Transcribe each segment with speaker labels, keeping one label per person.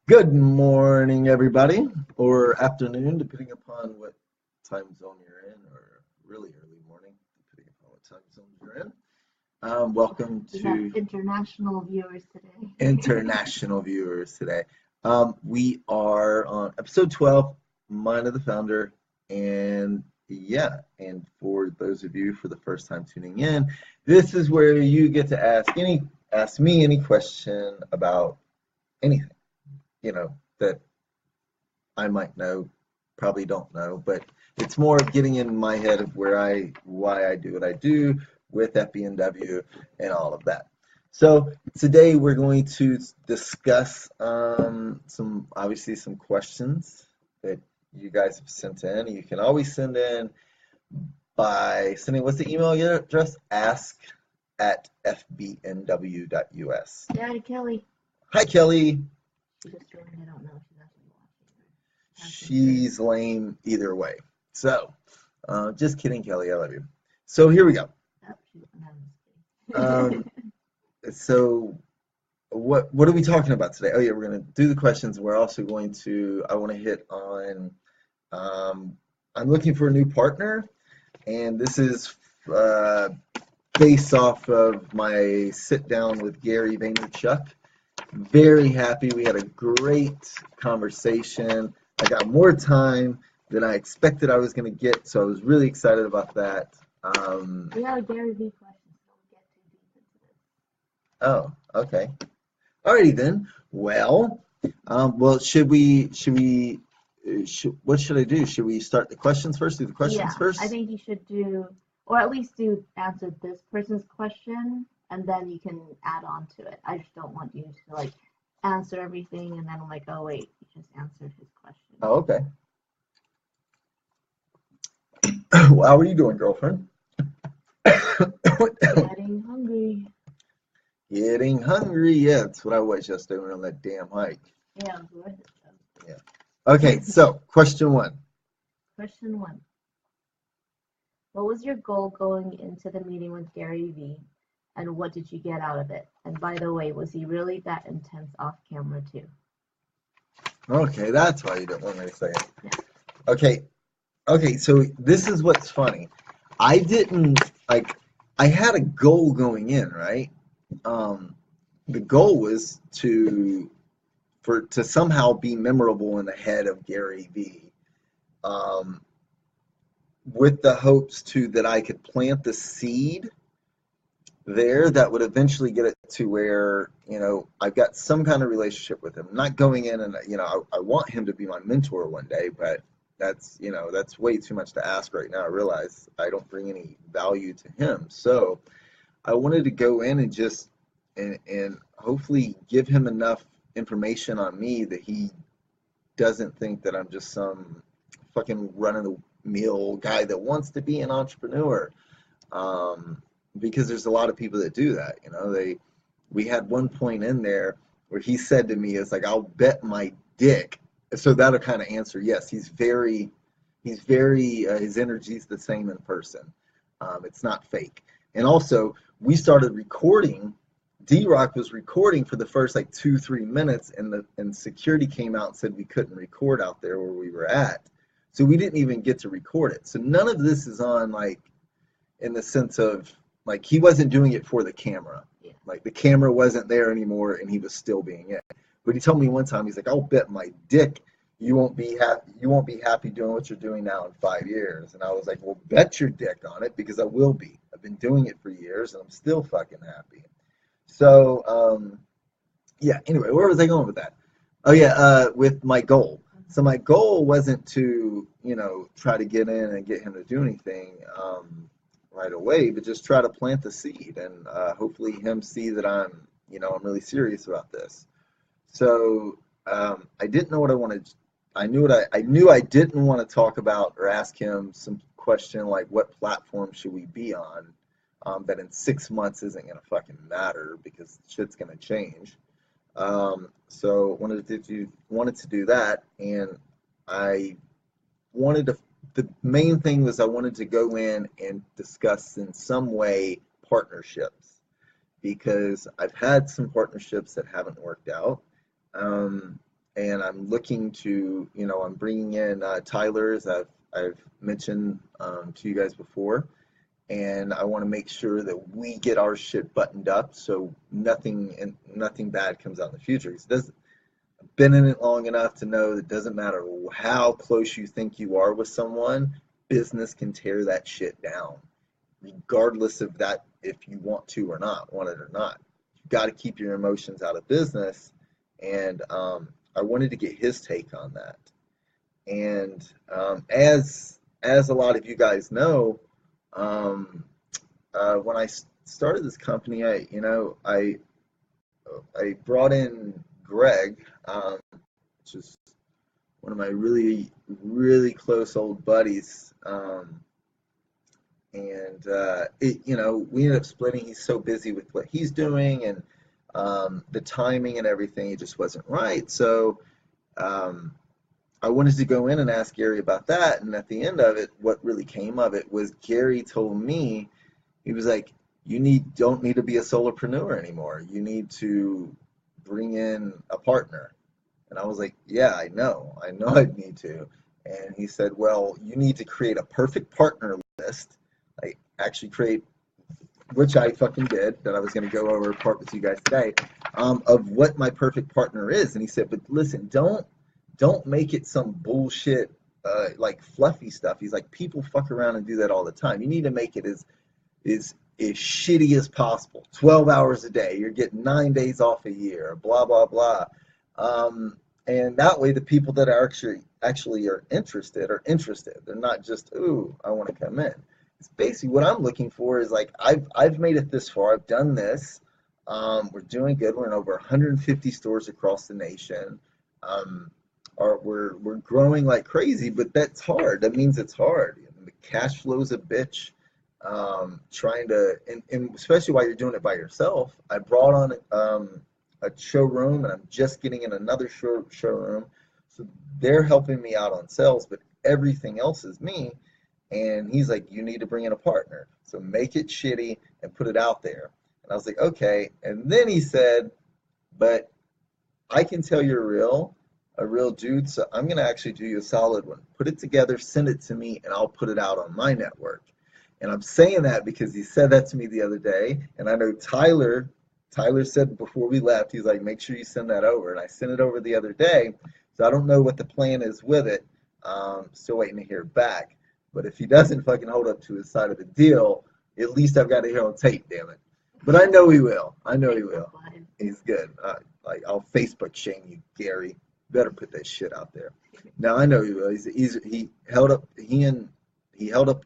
Speaker 1: Good morning, everybody, or afternoon, depending upon what time zone you're in, or really early morning, depending upon what time zone you're in. Welcome
Speaker 2: We have
Speaker 1: to
Speaker 2: international viewers today.
Speaker 1: international viewers today. We are on episode 12, Mind of the Founder, and and for those of you for the first time tuning in, this is where you get to ask me any question about anything, that I might know, probably don't know, but it's more of getting in my head of why I do what I do with FBNW and all of that. So today we're going to discuss some questions that you guys have sent in. You can always send in by sending, what's the email address? ask@fbnw.us.
Speaker 2: Yeah, Kelly.
Speaker 1: Hi, Kelly.
Speaker 2: She just joined. I don't know if she's actually watching.
Speaker 1: She's lame either way. So, just kidding, Kelly. I love you. So here we go.
Speaker 2: Oh, she's
Speaker 1: Um, so what are we talking about today? Oh yeah, we're gonna do the questions. We're also going to. I want to hit on. Um, I'm looking for a new partner, and this is uh, based off of my sit down with Gary Vaynerchuk. Very happy. We had a great conversation. I got more time than I expected I was going to get, so I was really excited about that.
Speaker 2: We have a Gary V question, so don't get too deep into this.
Speaker 1: Oh, okay. Alrighty then. Well, what should I do? Should we start the questions first? Do the questions
Speaker 2: Yeah, I
Speaker 1: first?
Speaker 2: think you should do, or at least do answer this person's question, and then you can add on to it. I just don't want you to like answer everything, and then I'm like, oh wait, you just answered his question.
Speaker 1: Oh, okay. How are you doing, girlfriend?
Speaker 2: Getting hungry.
Speaker 1: Getting hungry. Yeah, that's what I was just doing on that damn hike.
Speaker 2: Yeah, it was worth it though.
Speaker 1: Yeah. Okay, so question one.
Speaker 2: Question one. What was your goal going into the meeting with Gary Vee, and what did you get out of it? And by the way, was he really that intense off camera too?
Speaker 1: Okay, that's why you didn't want me to say it.
Speaker 2: Yeah.
Speaker 1: Okay, so this is what's funny. I didn't like I had a goal going in, right? Um, the goal was to somehow be memorable in the head of Gary Vee. Um, with the hopes that I could plant the seed there that would eventually get it to where, I've got some kind of relationship with him. Not going in and, I want him to be my mentor one day, but that's way too much to ask right now. I realize I don't bring any value to him. So I wanted to go in and just and hopefully give him enough information on me that he doesn't think that I'm just some fucking run of the mill guy that wants to be an entrepreneur. Um, because there's a lot of people that do that. We had one point in there where he said to me, "It's like I'll bet my dick." So that'll kind of answer yes. He's very his energy's the same in person. It's not fake. And also, we started recording. D-Rock was recording for the first like 2-3 minutes, and security came out and said we couldn't record out there where we were at. So we didn't even get to record it. So none of this is on like in the sense of like he wasn't doing it for the camera.
Speaker 2: Yeah.
Speaker 1: Like the camera wasn't there anymore and he was still being it. But he told me one time, he's like, "I'll bet my dick you won't be happy doing what you're doing now in 5 years." And I was like, "Well, bet your dick on it because I will be. I've been doing it for years and I'm still fucking happy." So yeah, anyway, where was I going with that? Oh yeah, with my goal. So my goal wasn't to, try to get in and get him to do anything right away, but just try to plant the seed and hopefully him see that I'm really serious about this. So I didn't know what I wanted. I knew I didn't want to talk about or ask him some question like what platform should we be on. That in 6 months isn't gonna fucking matter because shit's gonna change. So wanted to do that, and I wanted to. The main thing was I wanted to go in and discuss in some way partnerships because I've had some partnerships that haven't worked out. Um, and I'm looking to, I'm bringing in Tyler, as I've mentioned to you guys before, and I want to make sure that we get our shit buttoned up so nothing bad comes out in the future. Because it doesn't, been in it long enough to know that it doesn't matter how close you think you are with someone, business can tear that shit down, regardless of that, if you want to or not, want it or not. You got to keep your emotions out of business, and I wanted to get his take on that. And as a lot of you guys know, when I started this company, I brought in Greg, which is one of my really, really close old buddies. And we ended up splitting. He's so busy with what he's doing, and the timing and everything, it just wasn't right. So I wanted to go in and ask Gary about that. And at the end of it, what really came of it was Gary told me, he was like, don't need to be a solopreneur anymore. You need to bring in a partner. And I was like, yeah, I know I need to. And he said, well, you need to create a perfect partner list. I actually create, which I fucking did, that I was going to go over part with you guys today, of what my perfect partner is. And he said, but listen, don't make it some bullshit like fluffy stuff. He's like, people fuck around and do that all the time. You need to make it as shitty as possible. 12 hours a day. You're getting 9 days off a year. Blah blah blah. And that way, the people that are actually are interested are interested. They're not just, ooh, I want to come in. It's basically what I'm looking for is like I've made it this far. I've done this. We're doing good. We're in over 150 stores across the nation. We're growing like crazy, but that's hard. That means it's hard. The cash flow's a bitch. Trying to, and especially while you're doing it by yourself. I brought on a showroom, and I'm just getting in another showroom. So they're helping me out on sales, but everything else is me. And he's like, you need to bring in a partner. So make it shitty and put it out there. And I was like, okay. And then he said, but I can tell you're a real dude. So I'm going to actually do you a solid one. Put it together, send it to me, and I'll put it out on my network. And I'm saying that because he said that to me the other day. And I know Tyler said before we left, he's like, make sure you send that over. And I sent it over the other day. So I don't know what the plan is with it. Still waiting to hear back. But if he doesn't fucking hold up to his side of the deal, at least I've got it here on tape, damn it. But I know he will. He's good. I'll Facebook shame you, Gary. Better put that shit out there. Now I know he will. He held up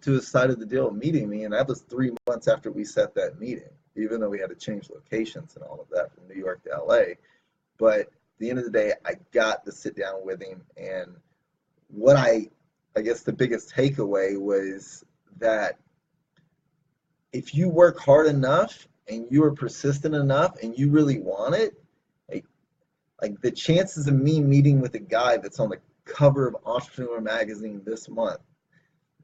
Speaker 1: to his side of the deal, meeting me, and that was 3 months after we set that meeting, even though we had to change locations and all of that from New York to LA. But at the end of the day, I got to sit down with him, and what I guess the biggest takeaway was that if you work hard enough and you are persistent enough and you really want it, like the chances of me meeting with a guy that's on the cover of Entrepreneur magazine this month,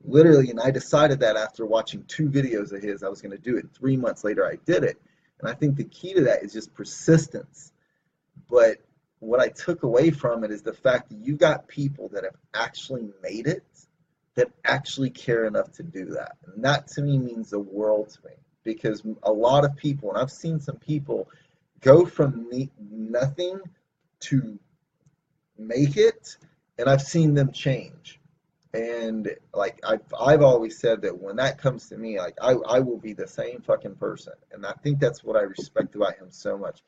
Speaker 1: literally, and I decided that after watching 2 videos of his, I was going to do it. 3 months later, I did it. And I think the key to that is just persistence. But what I took away from it is the fact that you got people that have actually made it, that actually care enough to do that. And that to me means the world to me, because a lot of people, and I've seen some people go from nothing to make it, and I've seen them change. And like I've always said that when that comes to me, like I will be the same fucking person. And I think that's what I respect about him so much.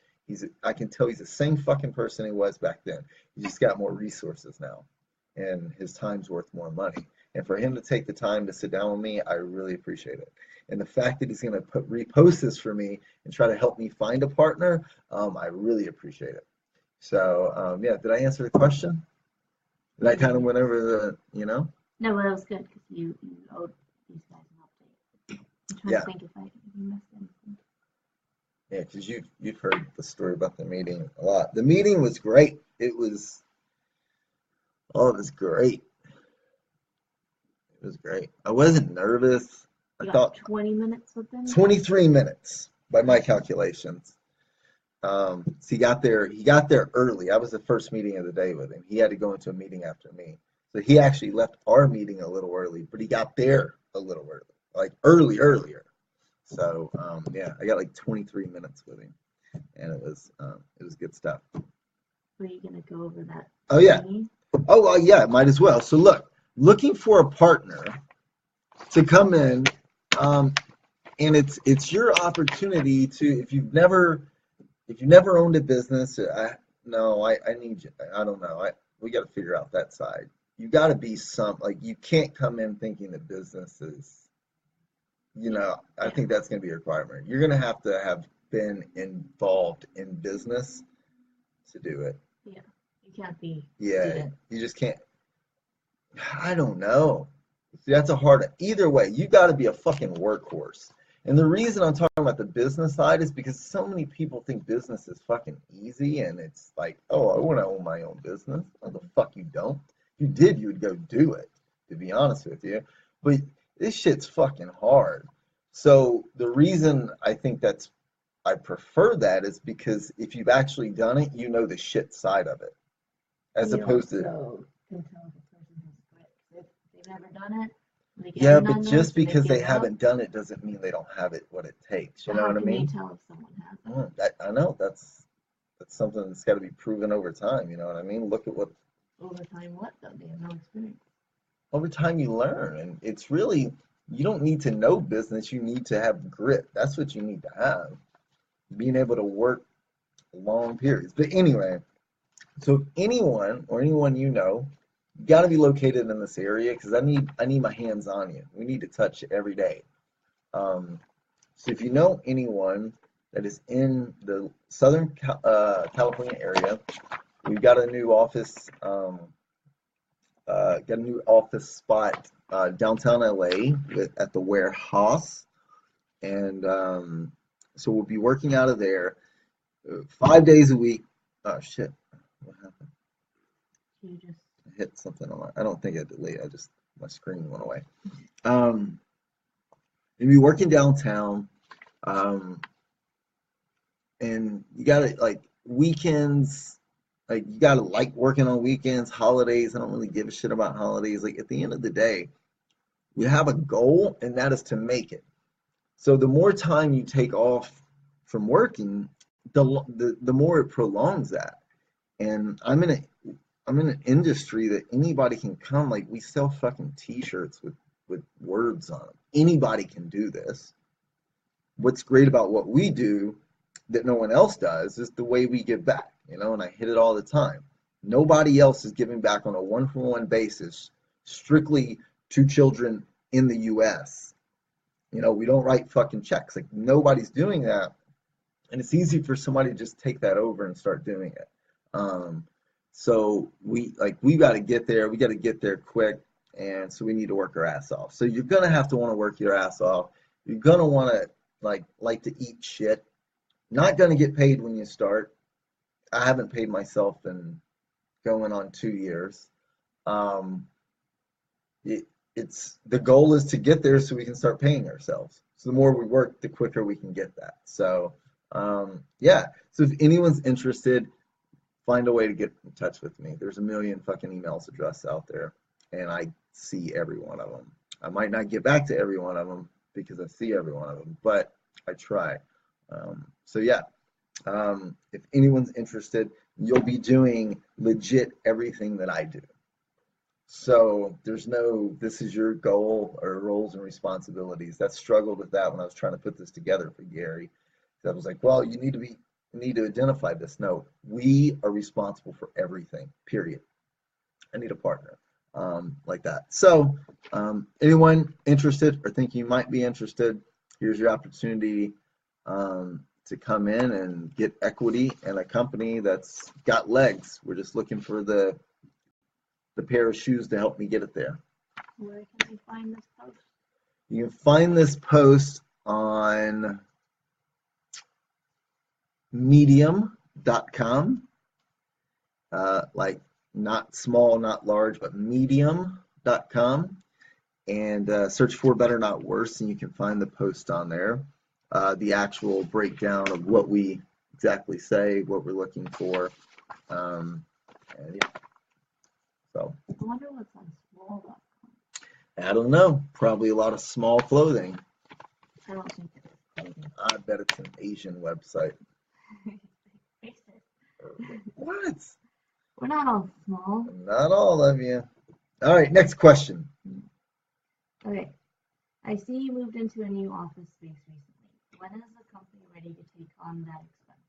Speaker 1: I can tell he's the same fucking person he was back then. He just got more resources now, and his time's worth more money. And for him to take the time to sit down with me, I really appreciate it. And the fact that he's going to repost this for me and try to help me find a partner, I really appreciate it. So yeah, did I answer the question? Did I kind of went over the,
Speaker 2: No, well, that was good because you owed these guys an update. I'm trying to think if I missed anything.
Speaker 1: Yeah, because you've heard the story about the meeting a lot. The meeting was great. It was great. It was great. I wasn't nervous.
Speaker 2: I thought 20 minutes with them?
Speaker 1: 23 minutes by my calculations. So he got there early. I was the first meeting of the day with him. He had to go into a meeting after me. So he actually left our meeting a little early, but he got there a little early, like earlier. So yeah, I got like 23 minutes with him, and it was good stuff.
Speaker 2: Were you gonna go over that?
Speaker 1: Oh yeah.
Speaker 2: thingy?
Speaker 1: Oh well, yeah, might as well. So looking for a partner to come in, and it's your opportunity to, if you've never owned a business, I need you. I don't know. We got to figure out that side. You got to be like, you can't come in thinking that business is, I think that's going to be a requirement. You're going to have been involved in business to do it.
Speaker 2: Yeah, you can't be
Speaker 1: Yeah,
Speaker 2: student.
Speaker 1: you just can't. I don't know. See, that's a hard. Either way, you got to be a fucking workhorse. And the reason I'm talking about the business side is because so many people think business is fucking easy, and it's like, oh, I want to own my own business. No, the fuck you don't. If you did, you would go do it, to be honest with you. But this shit's fucking hard. So the reason I prefer that is because if you've actually done it, you know the shit side of it, as
Speaker 2: You
Speaker 1: opposed to.
Speaker 2: also can tell if a person has grit. If they've never done it, like
Speaker 1: Yeah, but
Speaker 2: everyone knows,
Speaker 1: just
Speaker 2: and they
Speaker 1: because they
Speaker 2: give up.
Speaker 1: haven't done it doesn't mean they don't have it what it takes. You
Speaker 2: But
Speaker 1: know
Speaker 2: how
Speaker 1: what I
Speaker 2: can you
Speaker 1: mean?
Speaker 2: tell if someone has it?
Speaker 1: I know that's something that's got to be proven over time. You know what I mean? Look at what
Speaker 2: Over time, what though? They have no experience.
Speaker 1: over time you learn, and it's really, you don't need to know business. You need to have grit. That's what you need to have. Being able to work long periods. But anyway, so if anyone you know, you got to be located in this area because I need my hands on you. We need to touch you every day. Um, so if you know anyone that is in the Southern California area, we've got a new office, got a new office spot downtown LA at the warehouse, and so we'll be working out of there 5 days a week. Oh shit! What happened?
Speaker 2: You just
Speaker 1: I hit something on my. I don't think I deleted. My screen went away. Um, we'll be working downtown. Um, and you gotta like weekends, like you gotta like working on weekends, holidays. I don't really give a shit about holidays. Like at the end of the day, we have a goal, and that is to make it. So the more time you take off from working, the more it prolongs that. And I'm in an industry that anybody can come. Like we sell fucking t-shirts with words on them. Anybody can do this. What's great about what we do that no one else does is the way we give back, and I hit it all the time. Nobody else is giving back on a one-for-one basis strictly to children in the US. We don't write fucking checks. Like nobody's doing that. And it's easy for somebody to just take that over and start doing it. So we got to get there. We got to get there quick. And so we need to work our ass off. So you're going to have to want to work your ass off. You're going to want to like to eat shit. Not going to get paid when you start. I haven't paid myself in going on 2 years. It's the goal is to get there so we can start paying ourselves. So the more we work, the quicker we can get that. So yeah. So if anyone's interested, find a way to get in touch with me. There's a million fucking emails addressed out there, and I see every one of them. I might not get back to every one of them because I see every one of them, but I try. So yeah, if anyone's interested, you'll be doing legit everything that I do. So there's no, this is your goal or roles and responsibilities. That struggled with that when I was trying to put this together for Gary. I was like, well, you need to identify this. No, we are responsible for everything, period. I need a partner like that. So anyone interested or think you might be interested, here's your opportunity to come in and get equity in a company that's got legs. We're just looking for the pair of shoes to help me get it there.
Speaker 2: where can we find this post?
Speaker 1: You can find this post on medium.com, like not small, not large, but medium.com, and search for Better Not Worse, and you can find the post on there. The actual breakdown of what we exactly say what we're looking for. And yeah, so
Speaker 2: I wonder what's on small.com.
Speaker 1: I don't know. Probably a lot of small clothing.
Speaker 2: I don't think it is clothing.
Speaker 1: I bet it's an Asian website. What?
Speaker 2: We're not all small.
Speaker 1: Not all of you. All right, next question.
Speaker 2: Okay. I see you moved into a new office space recently. When is the company ready to take on that expense?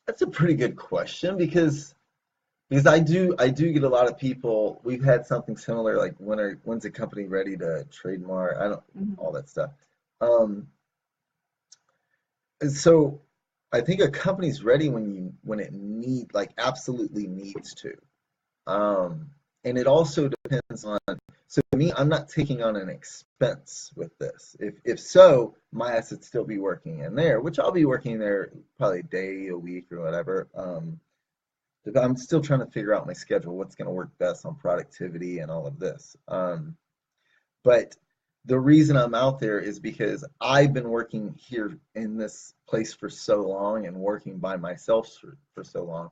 Speaker 1: That's a pretty good question because I do get a lot of people. We've had something similar like when's the company ready to trademark? I don't all that stuff. Um, and so I think a company's ready when it absolutely needs to. And it also depends on, so to me, I'm not taking on an expense with this. If so, my ass would still be working in there, which I'll be working there probably a day, a week, or whatever. I'm still trying to figure out my schedule, what's going to work best on productivity and all of this. But the reason I'm out there is because I've been working here in this place for so long and working by myself for so long.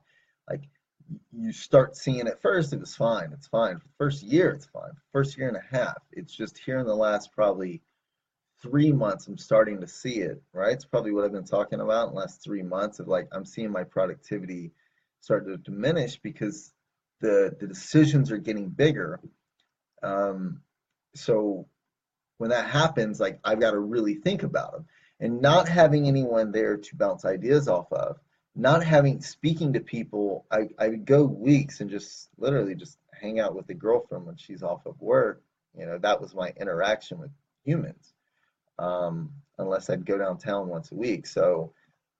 Speaker 1: Like you start seeing at first it was fine, it's fine. For the first year, it's fine. First year and a half. It's just here in the last probably 3 months I'm starting to see it, right? It's probably what I've been talking about in the last 3 months of like I'm seeing my productivity start to diminish because the decisions are getting bigger. So when that happens, like I've got to really think about them and not having anyone there to bounce ideas off of, not having speaking to people. I would go weeks and just literally just hang out with the girlfriend when she's off of work. That was my interaction with humans, unless I'd go downtown once a week. So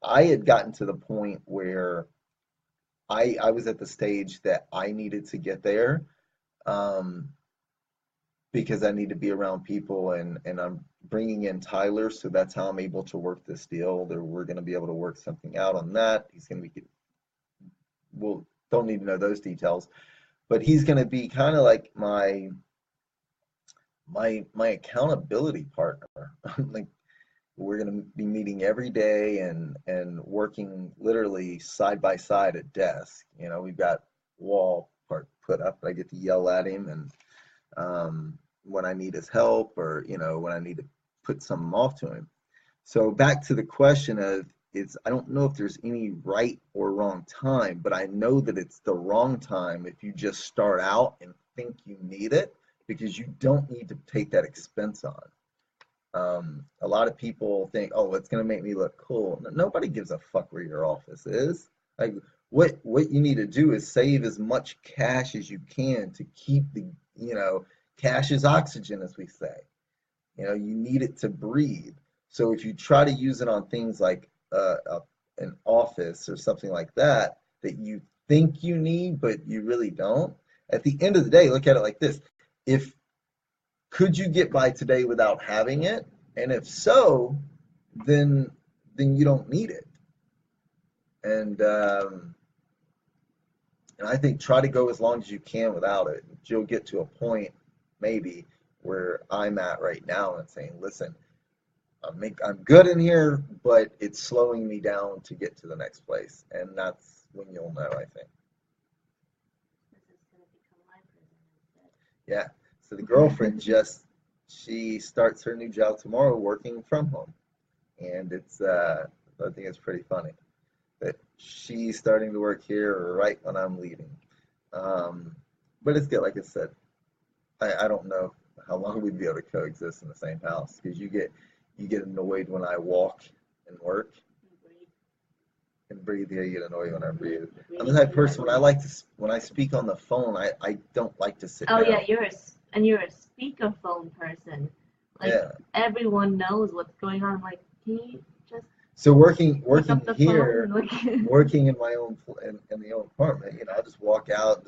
Speaker 1: I had gotten to the point where I was at the stage that I needed to get there. Um, because I need to be around people and I'm bringing in Tyler, so that's how I'm able to work this deal. We're going to be able to work something out on that. He's going to be, we'll don't need to know those details, but he's going to be kind of like my accountability partner. Like we're going to be meeting every day and working literally side by side at desk. We've got wall part put up. I get to yell at him and when I need his help or when I need to put something off to him. So back to the question of I don't know if there's any right or wrong time, but I know that it's the wrong time if you just start out and think you need it because you don't need to take that expense on. A lot of people think, oh, it's going to make me look cool. Nobody gives a fuck where your office is. Like what you need to do is save as much cash as you can to keep cash is oxygen, as we say. You need it to breathe. So if you try to use it on things like an office or something like that that you think you need, but you really don't, at the end of the day, look at it like this. Could you get by today without having it? And if so, then you don't need it. And I think try to go as long as you can without it. You'll get to a point maybe where I'm at right now and saying, listen, I'm good in here, but it's slowing me down to get to the next place. And that's when you'll know, I think.
Speaker 2: This is going to become my prison instead.
Speaker 1: Yeah. So the girlfriend she starts her new job tomorrow working from home. And I think it's pretty funny that she's starting to work here right when I'm leaving. But it's good, like I said. I don't know how long we'd be able to coexist in the same house because you get annoyed when I walk and work and breathe. Yeah, you get annoyed when I breathe. I'm the type of person when I speak on the phone, I don't like to sit down.
Speaker 2: Oh yeah, you're a speakerphone person. Like
Speaker 1: Yeah.
Speaker 2: Everyone knows what's going on. I'm like, can you just
Speaker 1: So working here,
Speaker 2: phone?
Speaker 1: working in my own in the own apartment, I just walk out,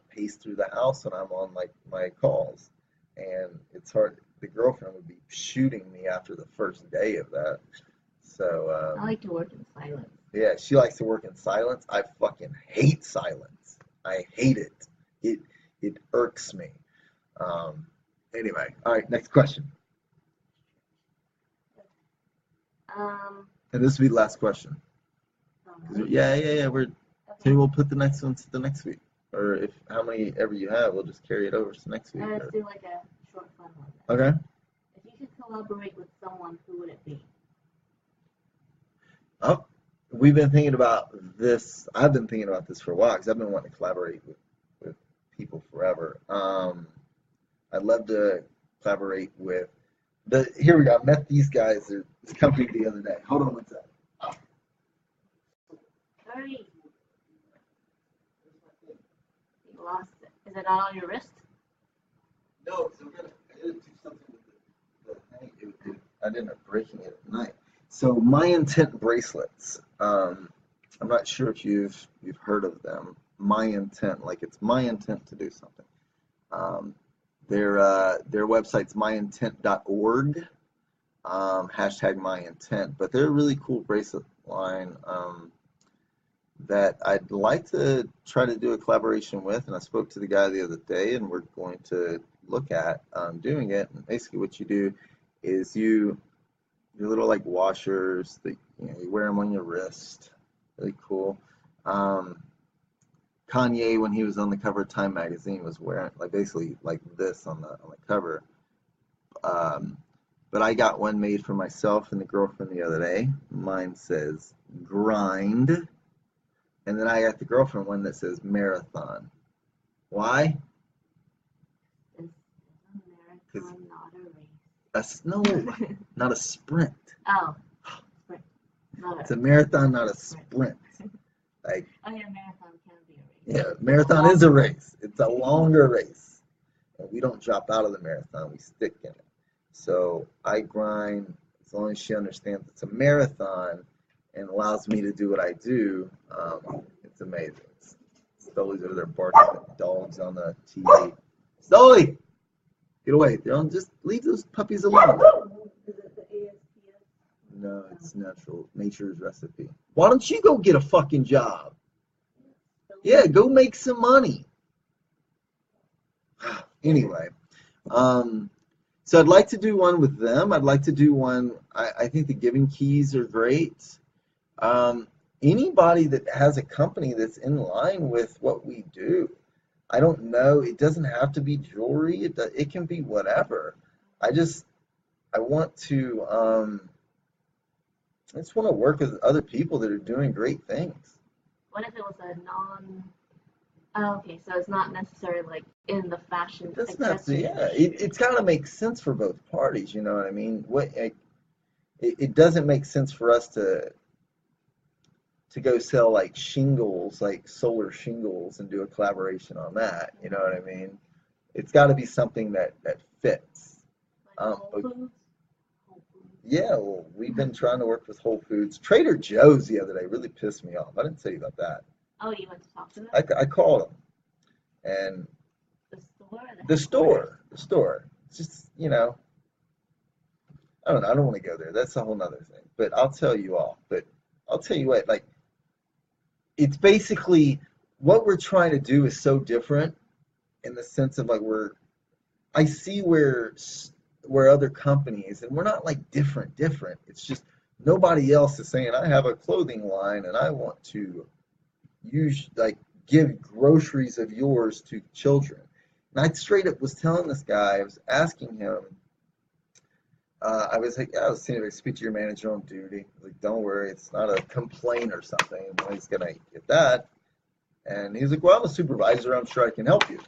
Speaker 1: pace through the house, and I'm on my calls, and it's hard. The girlfriend would be shooting me after the first day of that. So
Speaker 2: I like to work in silence.
Speaker 1: yeah, she likes to work in silence. I fucking hate silence. I hate it. It irks me. Anyway, all right, next question. And this will be the last question. Yeah. We're maybe we'll put the next one to the next week, or if how many ever you have, we'll just carry it over to next week.
Speaker 2: Let's do like a short fun one.
Speaker 1: Okay.
Speaker 2: If you could collaborate with someone, who would it be?
Speaker 1: Oh, we've been thinking about this. I've been thinking about this for a while because I've been wanting to collaborate with people forever. I'd love to collaborate with here we go. I met these guys, this company the other day. Hold on one second.
Speaker 2: Sorry. You lost it. Is it not on your wrist?
Speaker 1: No, so I gotta do something with the I ended up breaking it at night. So my intent bracelets. I'm not sure if you've heard of them. My intent, like it's my intent to do something. Their website's myintent.org. Hashtag my intent, but they're a really cool bracelet line that I'd like to try to do a collaboration with, and I spoke to the guy the other day, and we're going to look at doing it. And basically, what you do is your little like washers that you wear them on your wrist, really cool. Kanye, when he was on the cover of Time magazine, was wearing like basically like this on the cover. But I got one made for myself and the girlfriend the other day. Mine says grind. And then I got the girlfriend one that says marathon. Why?
Speaker 2: Is a marathon not a race?
Speaker 1: No, not a sprint.
Speaker 2: Oh, sprint.
Speaker 1: It's a marathon, not a sprint. Like,
Speaker 2: oh yeah, marathon can be a race.
Speaker 1: Yeah, marathon is a race. It's a longer race. And we don't drop out of the marathon. We stick in it. So I grind as long as she understands it's a marathon and allows me to do what I do. It's amazing. Stoley's over there barking at dogs on the TV. Stoley! Get away. Don't just leave those puppies alone.
Speaker 2: Is it the ASPS?
Speaker 1: No, it's nature's recipe. Why don't you go get a fucking job? Yeah, go make some money. Anyway, so I'd like to do one with them. I'd like to do one. I think the Giving Keys are great. Anybody that has a company that's in line with what we do. I don't know. It doesn't have to be jewelry. It can be whatever. I want to. I just want to work with other people that are doing great things.
Speaker 2: What if it was a non? Oh, okay, so it's not necessarily like in the fashion accessory.
Speaker 1: Yeah, it's got to make sense for both parties. You know what I mean? It doesn't make sense for us to go sell like shingles, like solar shingles, and do a collaboration on that. You know what I mean? It's got to be something that fits.
Speaker 2: Like Whole Foods?
Speaker 1: Yeah, well, we've been trying to work with Whole Foods. Trader Joe's the other day really pissed me off. I didn't tell you about that.
Speaker 2: Oh, you went to talk to them?
Speaker 1: I called them, and the store. It's just, I don't know. I don't want to go there. That's a whole nother thing. But I'll tell you all. But I'll tell you what, like, it's basically what we're trying to do is so different in the sense of like I see where other companies, and we're not like different. It's just nobody else is saying I have a clothing line and I want to give groceries of yours to children. And I straight up was telling this guy, I was asking him, I was like, I was seeing if I speak to your manager on duty. Like, don't worry, it's not a complaint or something. He's gonna get that. And he's like, well, I'm a supervisor. I'm sure I can help you.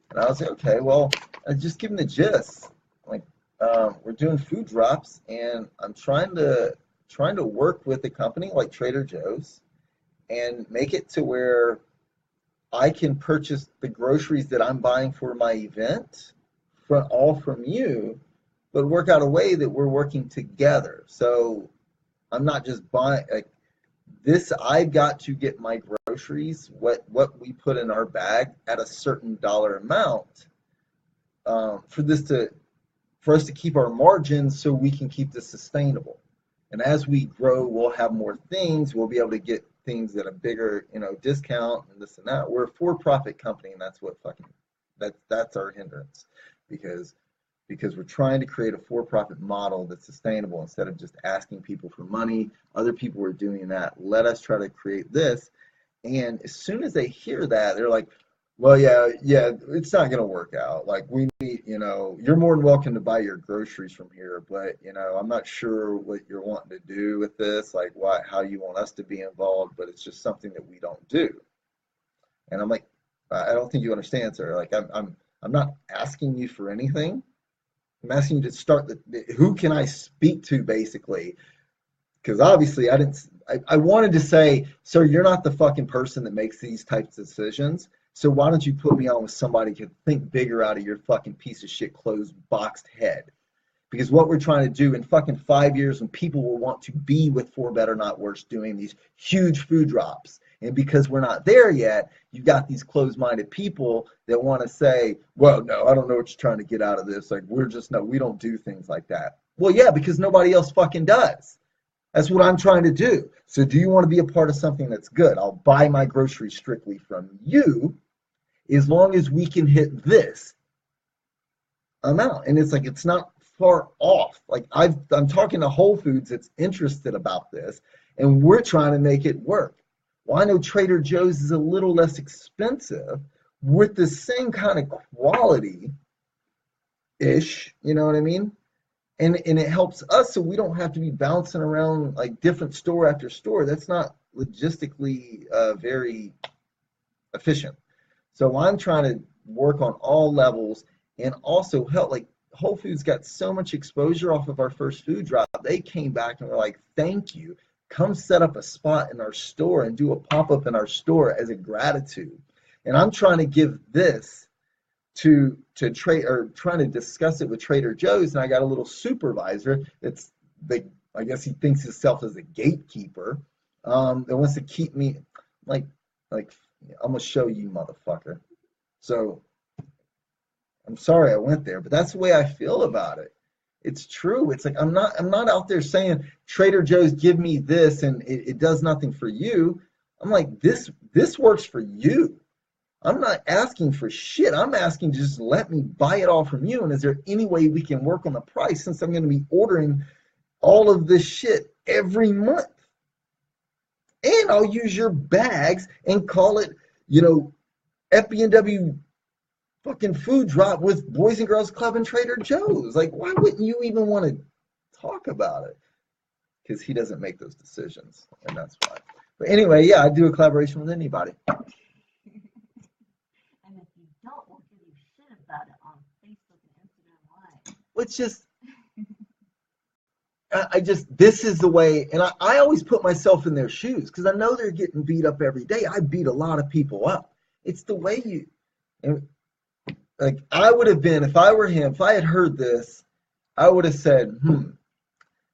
Speaker 1: And I was like, okay, well, I just give him the gist. Like, we're doing food drops, and I'm trying to work with a company like Trader Joe's and make it to where I can purchase the groceries that I'm buying for my event from you, but work out a way that we're working together. So I'm not just buying like this. I've got to get my groceries, what we put in our bag at a certain dollar amount for us to keep our margins so we can keep this sustainable. And as we grow, we'll have more things. We'll be able to get things at a bigger, discount and this and that. We're a for-profit company, and that's what that's our hindrance, because because we're trying to create a for-profit model that's sustainable instead of just asking people for money. Other people are doing that. Let us try to create this. And as soon as they hear that, they're like, well, yeah, it's not going to work out. Like, we need, you're more than welcome to buy your groceries from here, but, I'm not sure what you're wanting to do with this, like how you want us to be involved, but it's just something that we don't do. And I'm like, I don't think you understand, sir. Like, I'm not asking you for anything. I'm asking you to start who can I speak to, basically, because obviously I wanted to say, sir, you're not the fucking person that makes these types of decisions. So why don't you put me on with somebody who can think bigger out of your fucking piece of shit closed boxed head? Because what we're trying to do in fucking 5 years, when people will want to be with For Better Not Worse doing these huge food drops, and because we're not there yet, you've got these closed-minded people that want to say, well, no, I don't know what you're trying to get out of this. Like, we don't do things like that. Well, yeah, because nobody else fucking does. That's what I'm trying to do. So do you want to be a part of something that's good? I'll buy my groceries strictly from you as long as we can hit this amount. And it's like, it's not far off. Like, I'm talking to Whole Foods that's interested about this, and we're trying to make it work. Well, I know Trader Joe's is a little less expensive with the same kind of quality-ish, you know what I mean? And it helps us so we don't have to be bouncing around like different store after store. That's not logistically very efficient. So I'm trying to work on all levels and also help. Like, Whole Foods got so much exposure off of our first food drop. They came back and were like, thank you. Come set up a spot in our store and do a pop-up in our store as a gratitude. And I'm trying to give this to trade, or trying to discuss it with Trader Joe's, and I got a little supervisor that's I guess he thinks himself as a gatekeeper, that wants to keep me like I'm gonna show you, motherfucker. So I'm sorry I went there, but that's the way I feel about it. It's true. It's like I'm not out there saying Trader Joe's give me this and it does nothing for you. I'm like, this works for you. I'm not asking for shit. I'm asking just let me buy it all from you. And is there any way we can work on the price, since I'm going to be ordering all of this shit every month? And I'll use your bags and call it, FBNW fucking Food Drop with Boys and Girls Club and Trader Joe's. Like, why wouldn't you even want to talk about it? Because he doesn't make those decisions, and that's why. But anyway, yeah, I do a collaboration with anybody.
Speaker 2: About it on Facebook and Instagram Live.
Speaker 1: It's just, this is the way, and I always put myself in their shoes because I know they're getting beat up every day. I beat a lot of people up. It's the way like, I would have been, if I were him, if I had heard this, I would have said,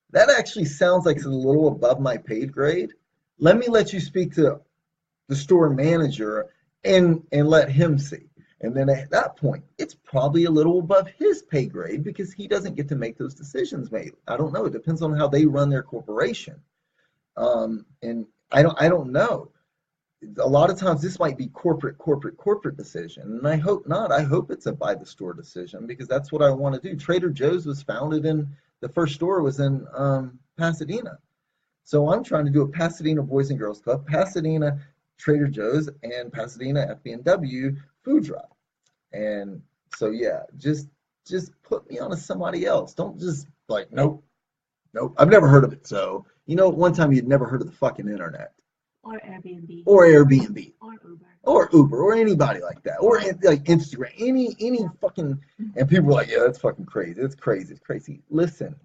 Speaker 1: that actually sounds like it's a little above my paid grade. Let me let you speak to the store manager and let him see. And then at that point, it's probably a little above his pay grade because he doesn't get to make those decisions made. I don't know. It depends on how they run their corporation. And I don't know. A lot of times this might be corporate decision. And I hope not. I hope it's a by the store decision because that's what I want to do. Trader Joe's was founded the first store was in Pasadena. So I'm trying to do a Pasadena Boys and Girls Club, Pasadena Trader Joe's, and Pasadena FBNW Food Drop. And so, yeah, just put me on to somebody else. Don't just like, nope, I've never heard of it. So, one time you'd never heard of the fucking internet.
Speaker 2: Or Airbnb.
Speaker 1: Or Airbnb.
Speaker 2: Or Uber.
Speaker 1: Or Uber, or anybody like that. Or like Instagram, any fucking, and people are like, yeah, that's fucking crazy. It's crazy. Listen,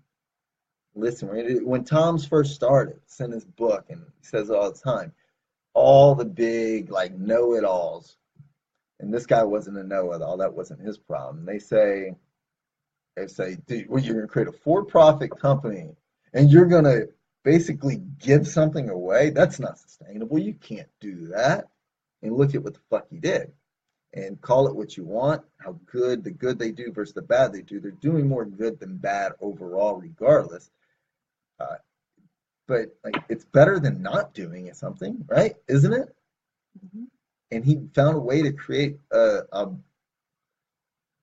Speaker 1: when Tom's first started, sent his book, and he says it all the time, all the big, like, know-it-alls, and this guy wasn't a know-it-all, that wasn't his problem. They say, dude, well, you're going to create a for-profit company, and you're going to basically give something away? That's not sustainable. You can't do that. And look at what the fuck he did. And call it what you want, the good they do versus the bad they do. They're doing more good than bad overall, regardless. But like, it's better than not doing something, right? Isn't it?
Speaker 2: Mm-hmm.
Speaker 1: And he found a way to create to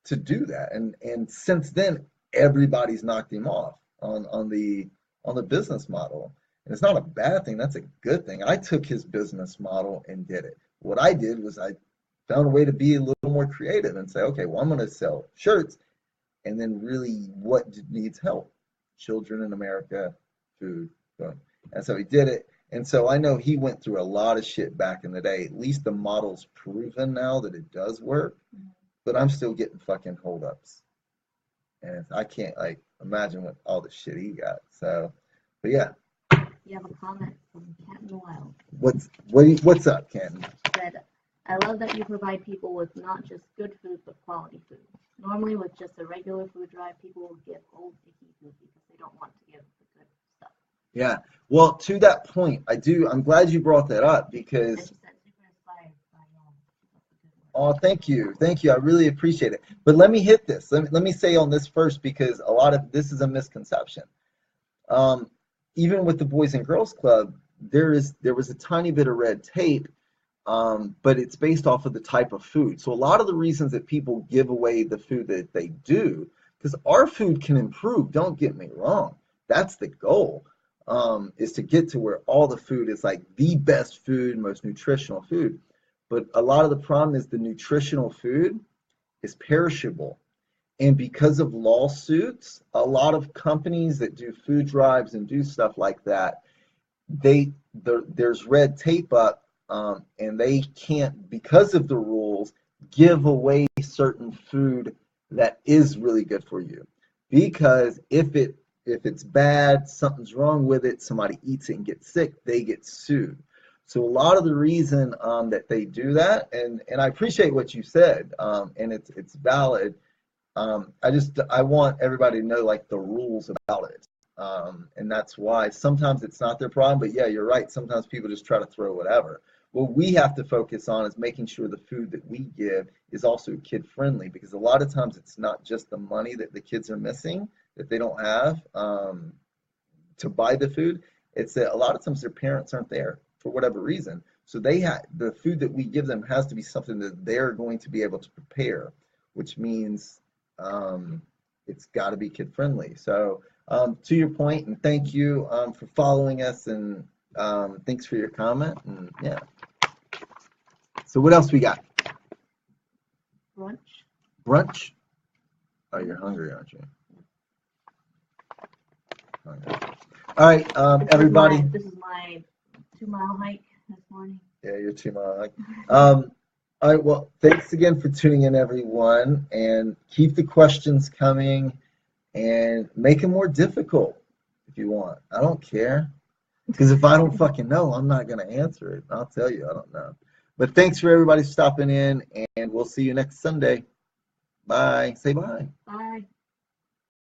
Speaker 1: to do that. And since then, everybody's knocked him off on the business model. And it's not a bad thing, that's a good thing. I took his business model and did it. What I did was I found a way to be a little more creative and say, okay, well, I'm going to sell shirts, and then really what needs help? Children in America, food, boom. And so he did it. And so I know he went through a lot of shit back in the day. At least the model's proven now that it does work, but I'm still getting fucking holdups. And I can't like imagine what all the shit he got. So, but yeah.
Speaker 2: You have a comment from Canton Wild.
Speaker 1: What's up, Canton?
Speaker 2: Said, I love that you provide people with not just good food, but quality food. Normally, with just a regular food drive, people will give old, icky food because they don't want to give the good stuff.
Speaker 1: Yeah. Well, to that point, I'm glad you brought that up because.
Speaker 2: And she said, super inspired by
Speaker 1: Oh, thank you. Thank you. I really appreciate it. But let me hit this. Let me say on this first because a lot of this is a misconception. Even with the Boys and Girls Club, there was a tiny bit of red tape, but it's based off of the type of food. So a lot of the reasons that people give away the food that they do, because our food can improve, don't get me wrong. That's the goal, is to get to where all the food is like the best food, most nutritional food. But a lot of the problem is the nutritional food is perishable. And because of lawsuits, a lot of companies that do food drives and do stuff like that, there's red tape up, and they can't, because of the rules, give away certain food that is really good for you. Because if it's bad, something's wrong with it, somebody eats it and gets sick, they get sued. So a lot of the reason that they do that, and I appreciate what you said, and it's valid. I want everybody to know like the rules about it. And that's why sometimes it's not their problem, but yeah, you're right. Sometimes people just try to throw whatever. What we have to focus on is making sure the food that we give is also kid friendly, because a lot of times it's not just the money that the kids are missing that they don't have to buy the food. It's that a lot of times their parents aren't there for whatever reason. So the food that we give them has to be something that they're going to be able to prepare, which means it's got to be kid friendly. So to your point, and thank you for following us, and thanks for your comment. And yeah. So what else we got?
Speaker 2: Brunch.
Speaker 1: Brunch? Oh, you're hungry, aren't you? Hungry. All right, everybody.
Speaker 2: This is my 2-mile hike this morning.
Speaker 1: Yeah, your 2-mile hike. All right, well, thanks again for tuning in, everyone, and keep the questions coming and make them more difficult if you want. I don't care, because if I don't fucking know, I'm not going to answer it. I'll tell you I don't know. But thanks for everybody stopping in, and we'll see you next Sunday. Bye. Say bye.